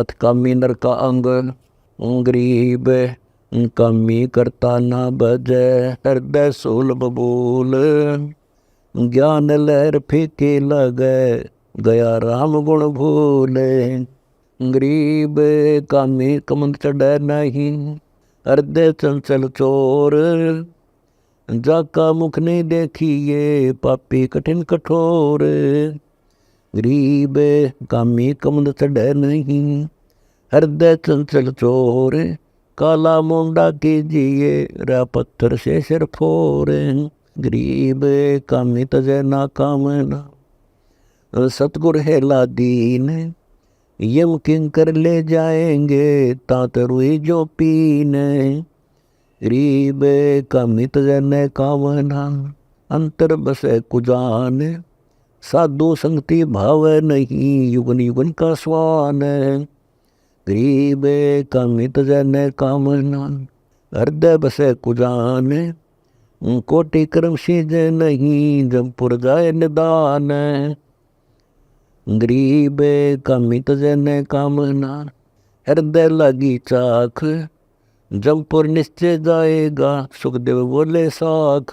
अथ कामी नर का अंग, गरीब कामी करता ना बजै, हृदय सुलभ बोल, ज्ञान लहर फीके लगे, गया राम गुण भूले। गरीब कामी कमंद चढ़ै नहीं, हृदय चंचल चोर, जाका मुख नहीं देखिए, पापी कठिन कठोर। गरीब कामी कमंद चढ़ै नहीं, हृदय चंचल चोर, काला मुंडा कीजिए, रा पत्थर से सिर फोर। गरीब कामी तजै ना कामना, सतगुर हेला दीन, यम किंकर ले जाएंगे, तात रुई जो पीन। गरीब कामी तजै न कामना, अंतर बसे कुजान, साधु संगति भाव नहीं, युगन युगन का स्वान। गरीब कामी तजै न कामना, हृदय बसे कुजान, कोटि कर्म सीजे नहीं, जमपुर जाए निदान। गरीब कामी तजै न कामना, हृदय लगी चाख, जमपुर निश्चय जाएगा, सुखदेव बोले साख।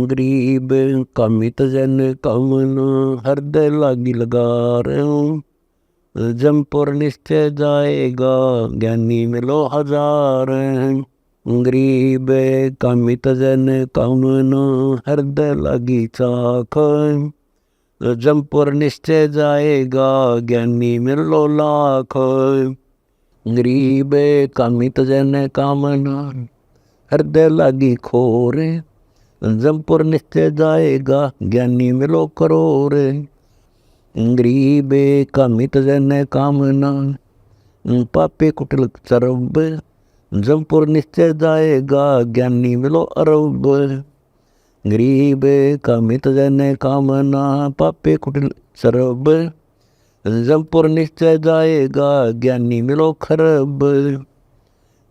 गरीब कामी तजै न कामना, हृदय लागी लगार, जमपुर निश्चय जाएगा, ज्ञानी मिलो हजार। गरीब कामी तजै न कामना, हृदय लागी चाख, जमपुर निश्चय जाएगा, ज्ञानी मिलो लाख। गरीब कामी तजै न कामना, हृदय लागी खोर, जमपुर निश्चय जाएगा, ज्ञानी मिलो करोर। गरीब कामी तजै न कामना, पापे कुटिल चरब, जमपुर निश्चय जाएगा, ज्ञानी मिलो अरब। गरीब कामी तजै न कामना, पापे कुटिल चरब, जमपुर निश्चय जाएगा, ज्ञानी मिलो खरब।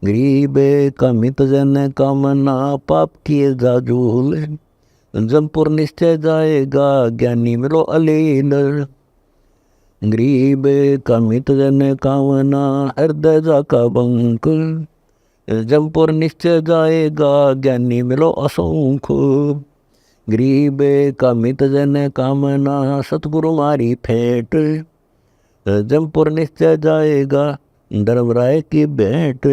गरीब कामी तजै न कामना, पाप किए जाजूल, जमपुर निश्चय जाएगा, ज्ञानी मिलो अलील। गरीब कामी तजै न कामना, हृदय जाका बंक, जमपुर निश्चय जाएगा, ज्ञानी मिलो असंख। गरीब कामी तजै न कामना, सतगुरु मारी फेंट, जमपुर निश्चय जाएगा, धर्मराय की भेंट।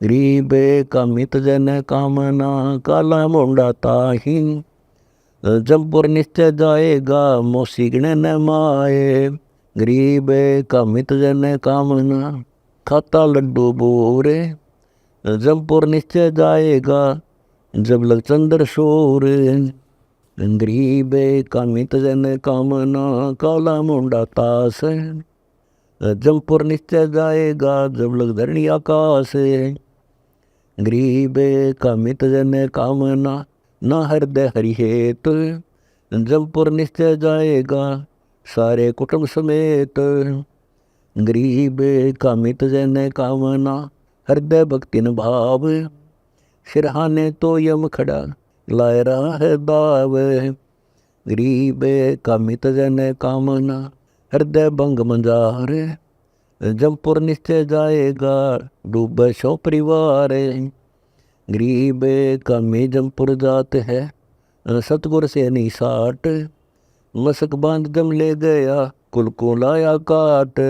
गरीब कामी तजै न कामना, काला मुंडा ताही, जमपुर निश्चय जाएगा, मौसी गिणे न माए। गरीब कामी तजै न कामना, खाता लड्डू बोरे, जमपुर निश्चय जाएगा, जब लग चंद्र शोर। गरीब कामी तजै न कामना, काला मुंडा तास, जमपुर निश्चय जाएगा, जब लग धरणी आकाश। गरीब कामी तजै न कामना, ना हृदय हरिहेत, जमपुर निश्चय जाएगा, सारे कुटुंब समेत। गरीब कामी तजै न कामना, हृदय भक्ति न भाव, सिरहाने तो यम खड़ा, लाए रहा है दाव। गरीब कामी तजै न कामना, हृदय भंग मंजार, जमपुर निश्चय जाएगा, डूबे सो परिवार। गरीब कामी जमपुर जात है, सतगुर से नहीं साट, मसक बांध जम ले गया, कुल को लाया काट।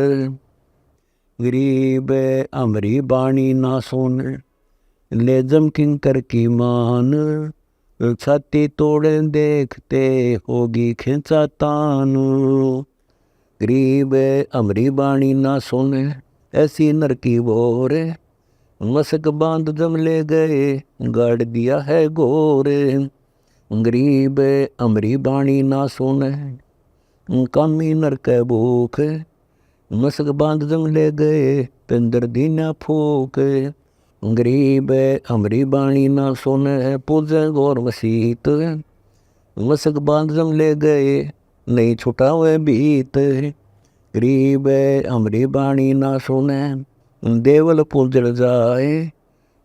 गरीब अमरी बाणी ना सुन, ले जम किंकर की मान, छाती तोड़े देखते होगी खिंचा तान। गरीब अमरी बाणी ना सुन, ऐसी नर की बोर, मसक बांध जम ले गए, गाड़ दिया है गोर। गरीब अमरी बाणी ना सुन, कामी नर कै भूख, मसक बांध जम ले गए, पिंदर दीना फूक। गरीब अमरी बाणी ना सुन, पूजे गौर मसीत, मसक बांध जम ले गए, नहीं छुटा हुए बीत। गरीब अमरी बाणी ना सुने, देवल पूजल जाए,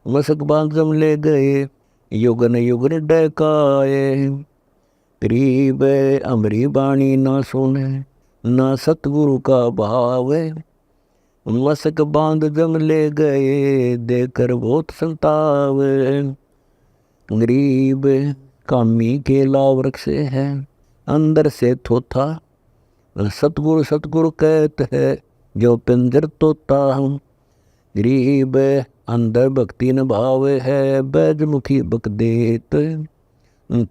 मसक बांध जम ले गए, युगन युगन डकाए। गरीब अमरी बाणी ना सुने, ना सतगुरु का भाव, मसक बांध जम ले गए देकर बहुत संताव। गरीब कामी केला वृक्ष है अंदर से थोथा, सतगुरु सतगुरु कहत है जो पिंजर तोता। गरीब अंदर भक्ति न भाव है बैजमुखी बक देत,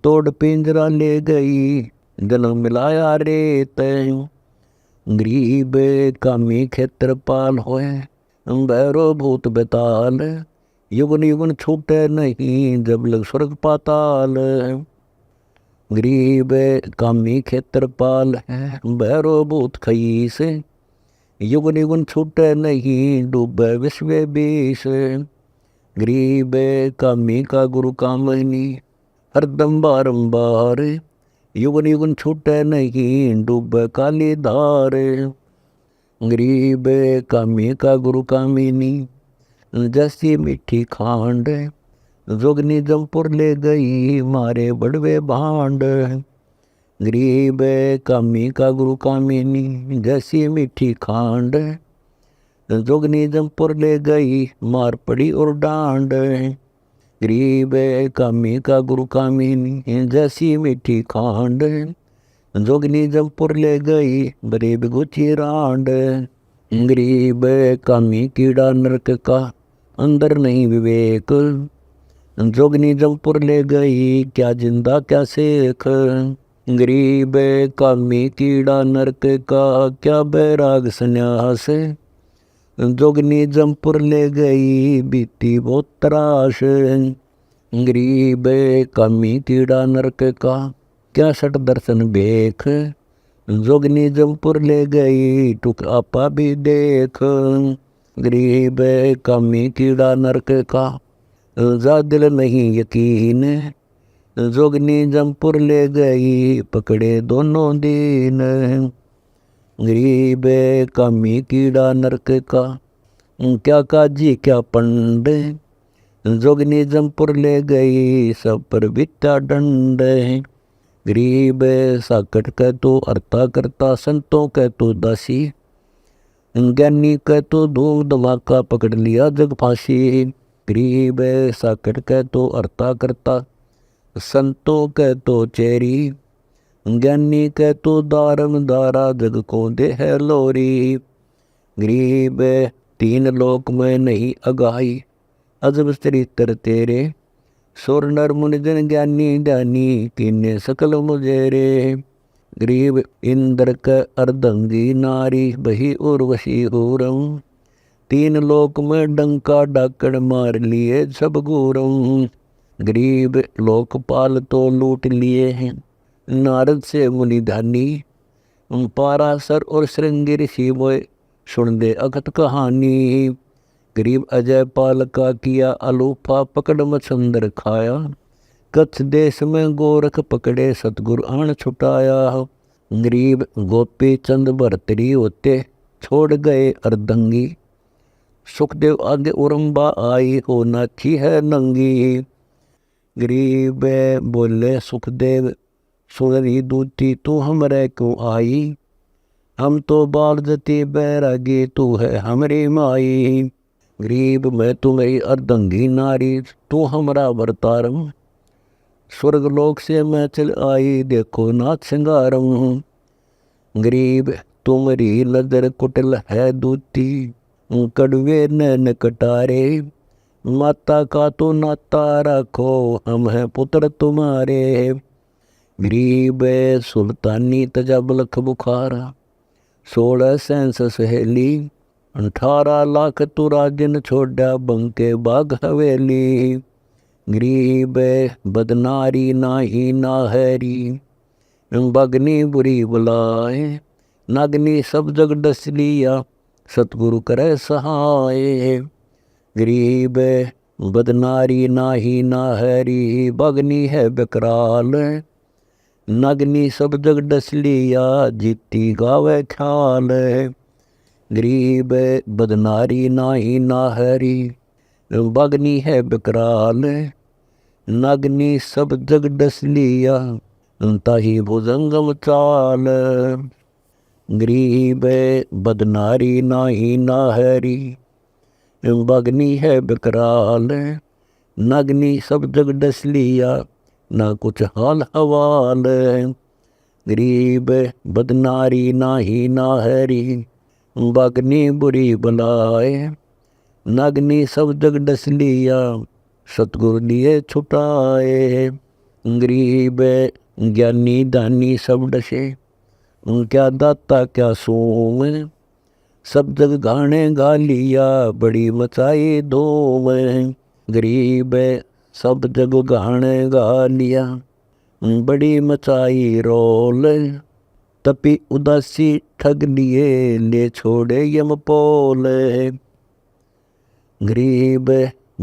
तोड़ पिंजरा ले गई जन्म मिलाया रेत। गरीब कामी क्षेत्रपाल होए भैरो भूत बेताल, युगन युगन छूटे नहीं जब लग स्वर्ग पाताल। गरीब कामी क्षेत्रपाल है भैरो भूत खई से, युगन युगन छूटे नहीं डूबे विश्व बीस। गरीब कामी का गुरु कामनी हरदम बारंबार, युगन युगन छूटे नहीं डूबे काली धार। गरीब कामी का गुरु कामिनी जैसी मीठी खांड, जोगनी जमपुर ले गई मारे बड़वे भांड। गरीब कामी का गुरु कामिनी जैसी मीठी खांड, जोगनी जमपुर ले गई मार पड़ी और डांड। गरीब कामी का गुरु कामिनी जैसी मीठी खांड, जोगनी जमपुर ले गई बरे बिगुची रांड। गरीब कामी कीड़ा नरक का अंदर नहीं विवेक, जोगनी जमपुर ले गई क्या जिंदा क्या सेख। गरीब कामी कीड़ा नरक का क्या बैराग संन्यास, जोगनी जमपुर ले गई बीती बहुत तराश। गरीब कामी कीड़ा नरक का क्या सट दर्शन बेख, जोगनी जमपुर ले गई टुक आपा भी देख। गरीब कामी कीड़ा नरक का जा दिल नहीं यकीन, जोगनी जमपुर ले गई पकड़े दोनों दीन। गरीब कामी कीड़ा नरक का क्या काजी क्या पंड, जोगनी जमपुर ले गई सब पर बिता दंड। गरीब साकट कह तो अर्ता करता, संतों कह तो दासी, ज्ञानी कह तो धूम धमाका पकड़ लिया जग फांसी। गरीब साकट कह तो अर्ता करता, संतों कह तो चेरी, ज्ञानी कह तो दारम दारा जग को दे है लोरी। गरीब तीन लोक में नहीं अगाई अजब चरित्र तेरे, सुर नर मुनि जन ज्ञानी ध्यानी कीने सकल मुझेरे। गरीब इंद्र क अर्धंगी नारी बही उर्वशी हूरम, तीन लोक में डंका डाकड़ मार लिए सब घूरम। गरीब लोकपाल तो लूट लिए हैं नारद से मुनि ध्यानी, पारासर और श्रृंगी ऋषि मोए सुन दे अकथ कहानी। गरीब अजय पाल का किया अलूफा पकड़ मछंदर खाया, कच्छ देश में गोरख पकड़े सतगुरु आन छुटाया। गरीब गोपी चंद भरतरी होते छोड़ गए अर्धंगी, सुखदेव आगे उरम्बा आई हो नाची है नंगी। गरीब बोले सुखदेव सुनरी दूती तू हमरे क्यों आई, हम तो बाल जती बैरागी तू है हमारी माई। गरीब मैं तुम्हें अर्धंगी नारी तू हमरा वर्तारम, स्वर्गलोक से मैं चल आई देखो नाथ सिंगारम। गरीब तुम्हारी नजर कुटिल है दूती, कड़वे नैन कटारे, माता का तो नाता रखो हम हैं पुत्र तुम्हारे। गरीब सुल्तानी तजब लख बुखारा, 16 सेंस सहेली, 18 लाख तू राजन छोड़ा बंके बाग हवेली। गरीब बदनारी नाही नाहरी, बगनी बुरी बुलाए, नागनी सब जग डस लिया सतगुरु करे सहाय। गरीब बदनारी नाही नाहरी, बगनी है बकराल, नगनी सब जग डस लिया जीती गावे ख्याल। गरीब बदनारी नाही नाहरी, बगनी है बकराल, नगनी सब जग डस लिया ताही भुजंगम चाल। गरीब बदनारी नाही नाहरी, बगनी है बिकराल, नगनी सब जग डस लिया, ना कुछ हाल हवाल। गरीब बदनारी नाही नाहरी, बगनी बुरी बलाए, नगनी सब जग डस लिया, सतगुरु दिए छुटाए। गरीब ज्ञानी दानी सब डसे, क्या दाता क्या सोम, सब जग गाने गा लिया, बड़ी मचाई धूम। गरीब सब जग गाने गा लिया, बड़ी मचाई रोल, तपी उदासी ठग लिए, ले छोड़े यम पोल। गरीब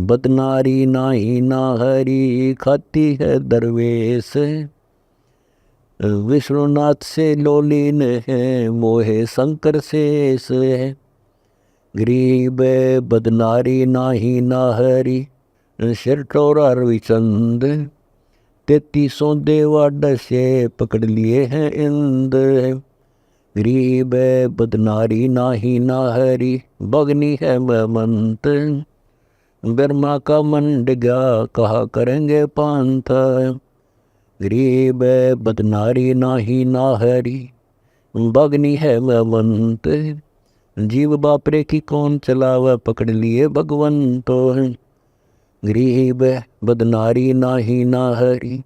बदनारी नाही नाहरी, खाती है दरवेश, विष्णुनाथ से लोलीन है, मोहे शंकर शेष है। गरीब बदनारी नाही नाहरी, सिर टोरा रविचंद, 3300 देवा डसे, पकड़ लिए हैं इंद्र। गरीब बदनारी नाही नाहरी, बगनी है महमंत, ब्रह्मा का मन डिगा, कहा करेंगे पंथ। गरीब बदनारी नाही नाहरी, बगनी है महमंत, जीव बापरे की कौन चलावा, पकड़ लिए भगवंत। गरीब बदनारी नाही नाहरी,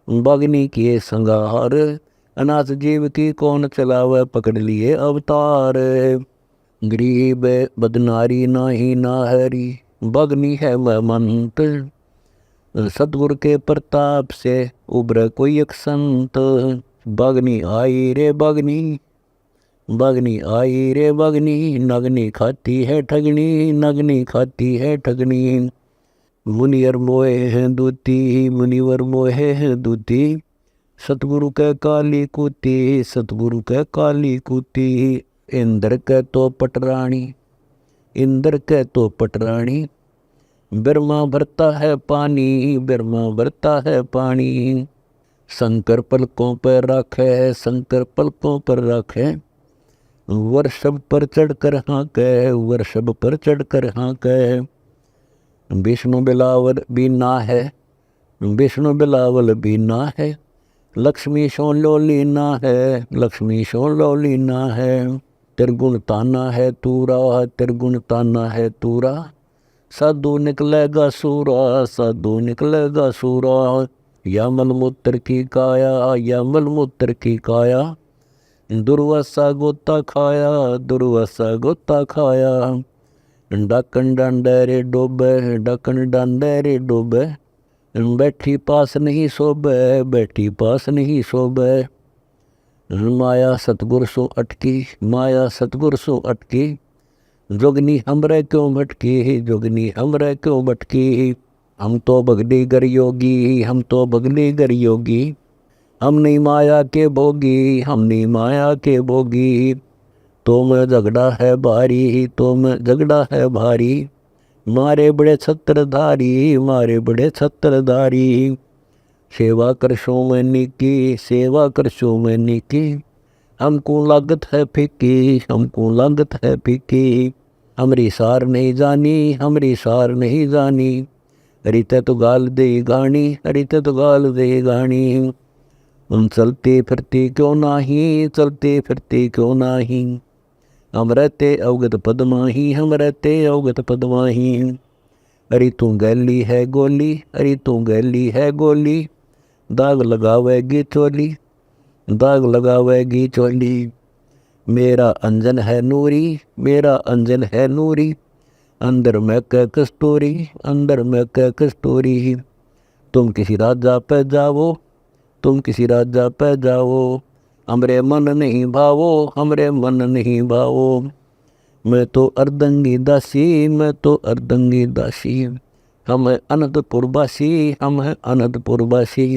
बगनी किए संगार, अनाथ जीव की कौन चलावा, पकड़ लिए अवतार। गरीब बदनारी नाही नाहरी, बगनी है महमंत, सतगुरु के प्रताप से उभर कोई एक संत। बगनी आई रे बगनी, बगनी आई रे बगनी, नगनी खाती है ठगनी, नगनी खाती है ठगनी। मुनिवर मोहे हैं दूती, मुनिवर मोहे हैं दूती, सतगुरु के काली कूती, सतगुरु के काली कूती। इंद्र के तो पटरानी, इंद्र के तो पटरानी, ब्रह्मा भरता है पानी, ब्रह्मा भरता है पानी। शंकर पलकों पर रखे, शंकर पलकों पर रखे, वर्षभ पर चढ़कर हाँके, वर्षभ पर चढ़कर हाँके। विष्णु बिलावल बीना है, विष्णु बिलावल बीना है, लक्ष्मी सो लोलीना है, लक्ष्मी सो लोलीना है। त्रिगुण ताना है तूरा, त्रिगुण ताना है तूरा, साधु निकलेगा सूरा, साधु निकलेगा सूरा। या मलमूत्र की काया, या मलमूत्र की काया, दुर्वासा गोता खाया, दुर्वासा गोता खाया। डाकन डांडे डोबे, डाकन डांडे डोबे, बैठी पास नहीं सोबे, बैठी पास नहीं सोबे। माया सतगुर सो अटकी, माया सतगुर सो अटकी, जोगनी हमरे क्यों भटकी, जोगनी हमरे क्यों भटकी। हम तो भगली गर योगी, हम तो भगली गर योगी, हम नहीं माया के भोगी, हम नहीं माया के भोगी। तो में झगड़ा है भारी, तो में झगड़ा है भारी, मारे बड़े छत्रधारी, मारे बड़े छत्रधारी। सेवा करशो मैंने की, सेवा करशो मैंने की, हमको लागत है फीकी, हमको लागत है फीकी। हमरी सार नहीं जानी, हमरी सार नहीं जानी, रीते तो गाल दे गानी, रीते तो गाल दे गानी। हम चलते फिरते क्यों नाही, चलते फिरते क्यों नाही, हम रहते अवगत पदमाही, हम रहते अवगत पदमाही। अरे तू गैली है गोली, अरे तू गैली है गोली, दाग लगावेगी चोली, दाग लगावेगी चोली। मेरा अंजन है नूरी, मेरा अंजन है नूरी, अंदर में कै कस्तूरी, अंदर में कै कस्तूरी। तुम किसी राजा पे जाओ, तुम किसी राजा पे जाओ, हमरे मन नहीं भावो, हमरे मन नहीं भावो। मैं तो अर्दंगी दासी, मैं तो अर्दंगी दासी, हम है अनंतपुरवासी, हम है अनंतपुरवासी।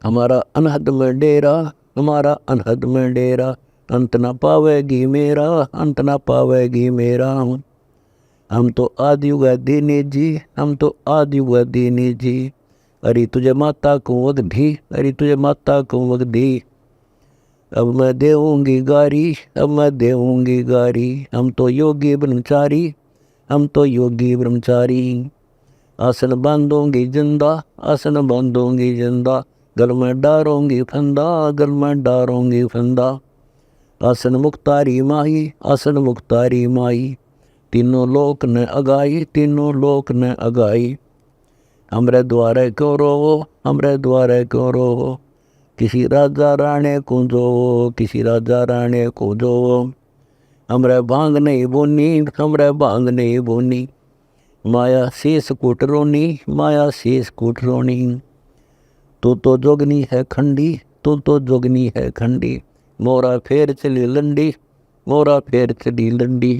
हमारा अनहद में डेरा, हमारा अनहद में डेरा, अंत ना पावेगी मेरा, अंत ना पावेगी मेरा। हम तो आदि हुआ दीनी जी, हम तो आदि हुआ दीनी जी, अरे तुझे माता को वग दी, अरे तुझे माता को वग दी। अब मैं देऊँगी गारी, अब मैं देऊँगी गारी, हम तो योगी ब्रह्मचारी, हम तो योगी ब्रह्मचारी। आसन बांधूंगी जिंदा, आसन बांधूंगी जिंदा, गल में डारूंगी फंदा, गल में डारूंगी फंदा। आसन मुक्तारी माही, आसन मुक्तारी माही, तीनों लोक ने अगाई, तीनों लोक ने अगाई। हमरे द्वारे क्यों रोवो, हमरे द्वारे क्यों रोवो, किसी राजा राणे को जो, किसी राजा राणे को जो। हमरे भांग नहीं बोनी, हमरे भांग नहीं बोनी, माया शीस कुटरोनी, माया शीस कुटरोनी। तू तो जोगनी है खंडी, तू तो जोगनी है खंडी, मोरा फेर चली लंडी, मोरा फेर चली लंडी।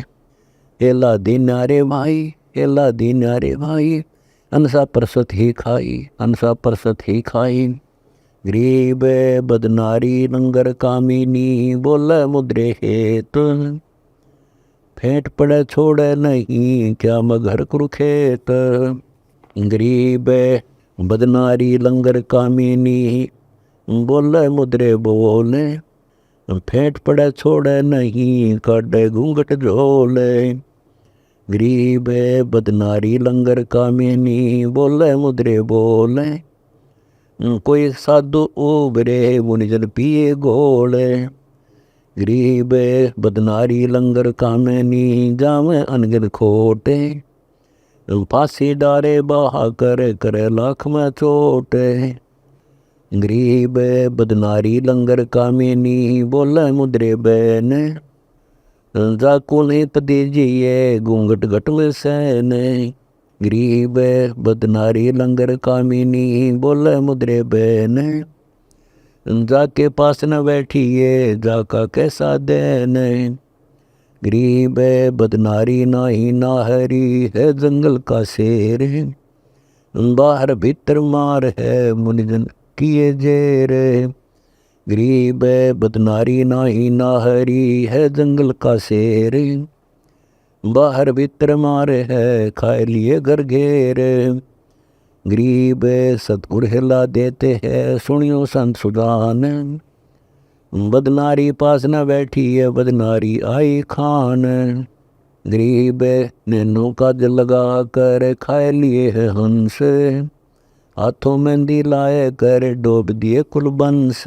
हेला दीना रे भाई, हेला दीना रे भाई, अनसा परसत ही खाई, अनसा परसत ही खाई। गरीब बदनारी लंगर कामिनी, बोले मुद्रे हेत, फेंट पड़े छोड़े नहीं, क्या मगर कुरुखेत। गरीब बदनारी लंगर कामिनी, बोले मुद्रे बोले, फेंट पड़े छोड़े नहीं, काटे घूंघट झोले। गरीब बदनारी लंगर कामिनी, बोले मुद्रे बोले, कोई साधु उबरे मुनिजन पिए गोले। गरीब बदनारी लंगर कामिनी, जामे अनगिन खोटे, फांसी डारे बहा करे लाख में चोटे। गरीब बदनारी लंगर कामिनी, बोले मुद्रे बैन, जाको नहीं पदीजिए घूंघट घट में सैन। गरीब बदनारी लंगर कामिनी, बोले मुद्रे बैन, जाके पास न बैठिए, जाका कैसा देन। गरीब बदनारी नाही नाहरी, है जंगल का शेर, बाहर भीतर मार है मुनिजन किए जेर। गरीब बदनारी नाही नाहरी, है जंगल का शेर, बाहर भीतर मार है खाए लिए घर घेर। गरीब सतगुर हिला देते हैं, सुनियो संत सुजान, बदनारी पास न बैठी है, बदनारी आई खान। गरीब नैनो काज लगा कर खाए लिए है हंस, हाथों मेहंदी लाए कर डोब दिए कुल बंस।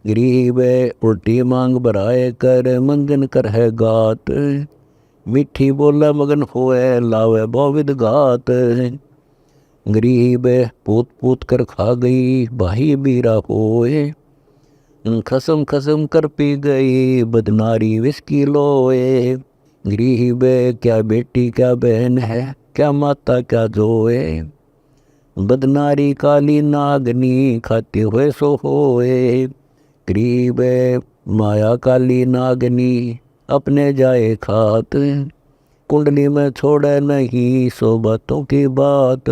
गरीब उल्टी मांग बराए कर, मंजन कर है गात, मीठी बोला मगन होए लावे बहुविध घात। गरीब पूत पूत कर खा गई, भाई बीरा होए, खसम खसम कर पी गई, बदनारी विस्की लोए। गरीब क्या बेटी क्या बहन है, क्या माता क्या जोए, बदनारी काली नागनी खाते हुए सो होए। गरीब माया काली नागनी, अपने जाए खात, कुंडली में छोड़े नहीं सो बातों की बात।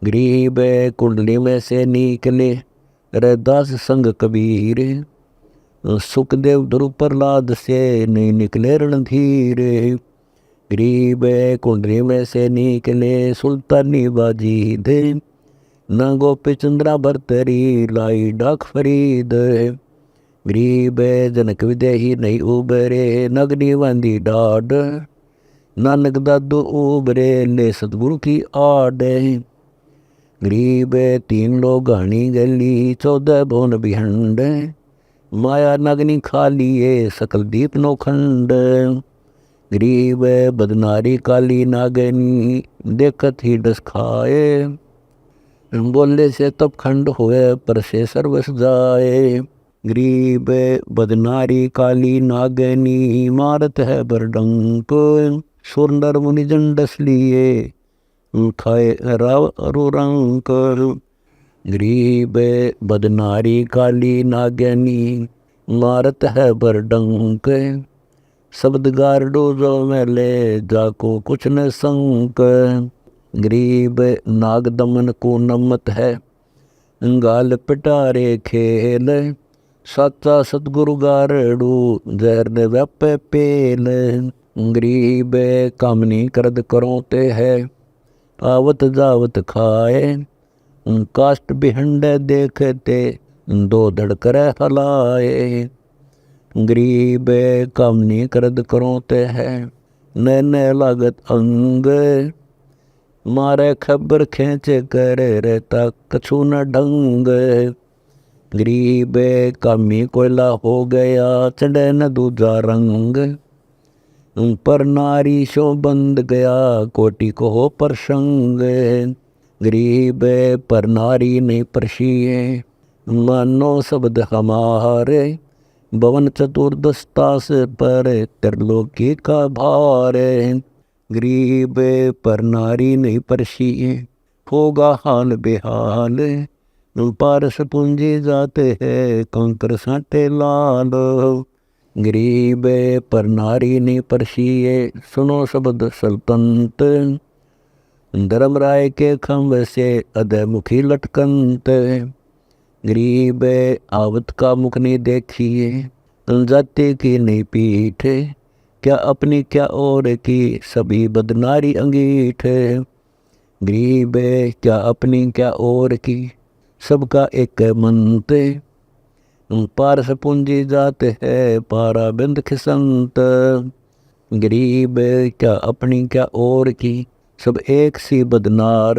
गरीब कुंडली में से निकले रैदास संग कबीर, सुखदेव ध्रुव प्रहलाद से नहीं निकले रणधीर। गरीब कुंडली में से निकले सुल्तानी बाजी दे, न गोपी चंद्रा भरतरी लाई डाक फरीद। गरीब जनक विदेही नहीं उबरे, नगनी वांदी डाड, नानक दादू उबरे ले सतगुरु की आड़। गरीब तीन लोग घाणी गली, 14 भुवन बिहंड, माया नगनी खा लिए सकल दीप नौखंड। गरीब बदनारी काली नागनी, देखत ही डस खाए, बोले से तब खंड हुए पर से सर्वस जाए। गरीब बदनारी काली नागनी, मारत है बरडंक, सुर नर मुनिजन डस लिए, खाए राव अरुरंक। गरीब बदनारी काली नागनी, मारत है बरडंक, शब्द गारडो जो मैले, जाको कुछ न संक। गरीब नाग दमन को नमत है, गाल पिटारे खेल, साचा सतगुरु गारडू, जहर ने व्यापे पेल। गरीब कामनी करद करोते है, आवत जावत खाए, काष्ट बिहंड देखते दो धड़ करे हलाए। गरीब कामनी करद करो ते है, नैने लागत अंग। मारे खबर खेच कर रहता कछु न ढंग। गरीब कामी कोयला हो गया, चढ़े न दूजा रंग। पर नारी शो बंद गया, कोटि को हो प्रसंग। गरीब पर नारी नहीं परसिए, मानो शब्द हमारे। भवन चतुर्दशता से पर त्रिलोकी का भार। गरीब पर नारी नहीं परसिए, होगा हाल बेहाल। पारस पूंजी जाते है, कंकर साटे लाल। गरीब पर नारी नहीं परसिए, सुनो शब्द सल्तनत। धर्मराय के खम्भ से अधमुखी लटकंत। गरीब आवत का मुख नहीं देखिए, जाति की नहीं पीठ। क्या अपनी क्या और की, सभी बदनारी अंगीठ। गरीब क्या अपनी क्या और की, सबका एक मंत। पारस पूंजी जाते है, पारा बिंद खिसंत। गरीब क्या अपनी क्या और की, सब एक सी बदनार।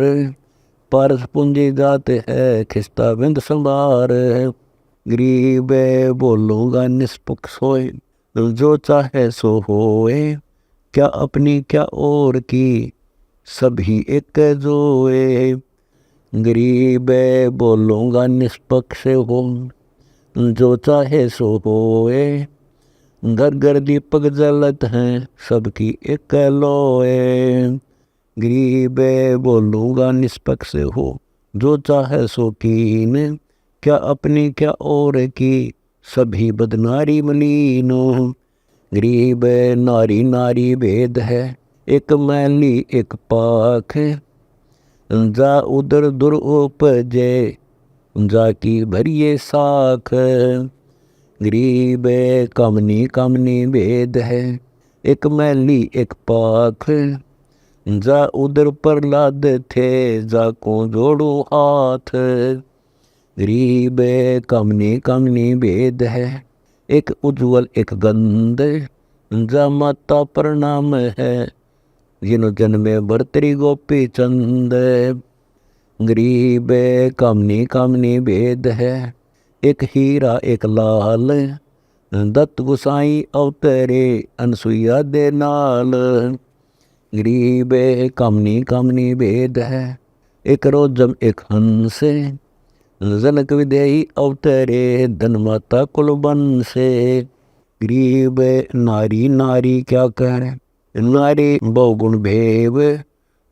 पारस पूंजी जाते है, खिस्ता बिंद संभार। गरीब बोलूँगा निष्पक्ष होए, जो चाहे सो होए। क्या अपनी क्या और की, सभी एक जोए। गरीब बोलूँगा निष्पक्ष हो, जो चाहे सो होए। घर घर दीपक जलत हैं, सबकी एक लोए। गरीब बोलूँगा निष्पक्ष हो, जो चाहे सो कीन। क्या अपनी क्या और की, सभी बदनारी मलीनो। गरीब नारी नारी भेद है, एक मैली एक पाख। जा उदर दुर उपजे, जाकी भरिए साख। गरीब कामनी कामनी भेद है, एक मैली एक पाख। जा उदर पर लाद थे, जाको जोड़ो हाथ। गरीब कामनी कामनी भेद है, एक उज्ज्वल एक गंध। जा माता प्रणाम है, जिन जन्मे भरतरी गोपी चंद। गरीब कामनी कामनी भेद है, एक हीरा एक लाल। दत्त गुसाई अवतरे, अनसुईया दे नाल। गरीब कामनी कामनी भेद है, एक रोजम एक हंस। जनक विदेही अवतरे, धन माता कुल बंसे। गरीब नारी नारी क्या करे, नारी बहुगुण भेव।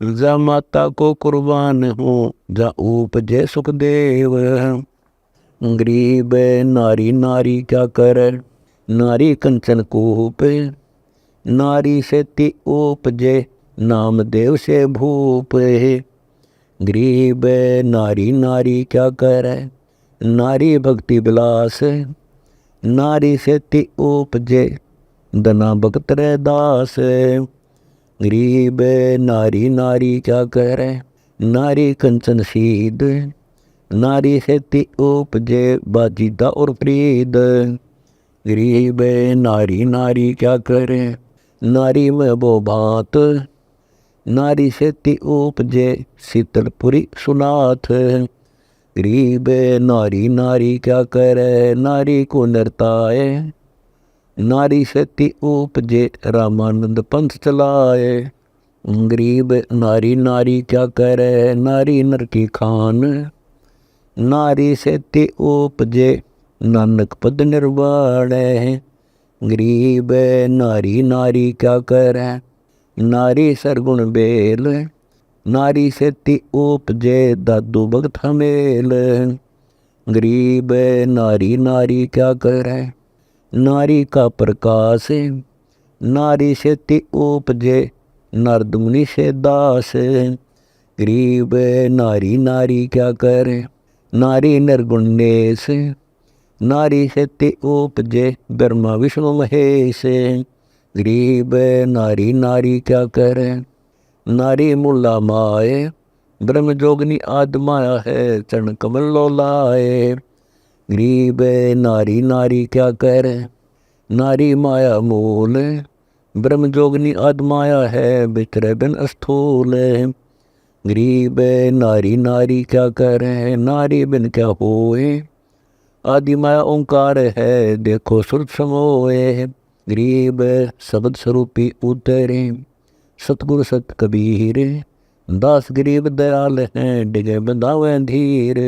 जा माता को कुर्बान हो, जा उपजे सुखदेव। गरीब नारी नारी क्या करे, नारी कंचन कूप। नारी से ति उपजे, नाम देव से भूप। गरीब नारी नारी क्या करे, नारी भक्ति विलास। नारी से ति उपजे, दना भक्त रे दास। गरीब नारी नारी क्या करे, नारी कंचन सीध। नारी से ति उपजे, बाजीदा और प्रीद। गरीब नारी नारी क्या करे, नारी में वो भात। नारी से ति उपजे, शीतलपुरी सुनाथ। गरीब नारी नारी क्या करे, नारी को नरताए। नारी से ति उपजे, रामानंद पंथ चलाए। गरीब नारी नारी क्या करे, नारी नर की खान। नारी से ति उपजे, नानक पद निर्वाण। गरीब नारी नारी क्या करे, नारी सरगुण बेल। नारी से ति उपजे, दादू भगत हमेल। गरीब नारी नारी क्या करे, नारी का प्रकाश। नारी से ति उपजे, नारद मुनि से दास। गरीब नारी नारी क्या करे, नारी निर्गुण नेस। नारी से ति उपजे, ब्रह्मा विष्णु महेश। गरीब नारी नारी क्या करे, नारी मूला माए। ब्रह्म जोगनी आद माया है, चरण कमल लो लाए। गरीब नारी नारी क्या कर, नारी माया मूल, ब्रह्म जोगनी आदमाया है, बितरे बिन स्थूल। गरीब नारी नारी क्या कर, नारी बिन क्या होए, आदि माया ओंकार है, देखो सुरत समोए। गरीब शब्द स्वरूपी उतरे, सतगुरु सत कबीर, दास गरीब दयाल हैं, डिगे बंधावे धीर।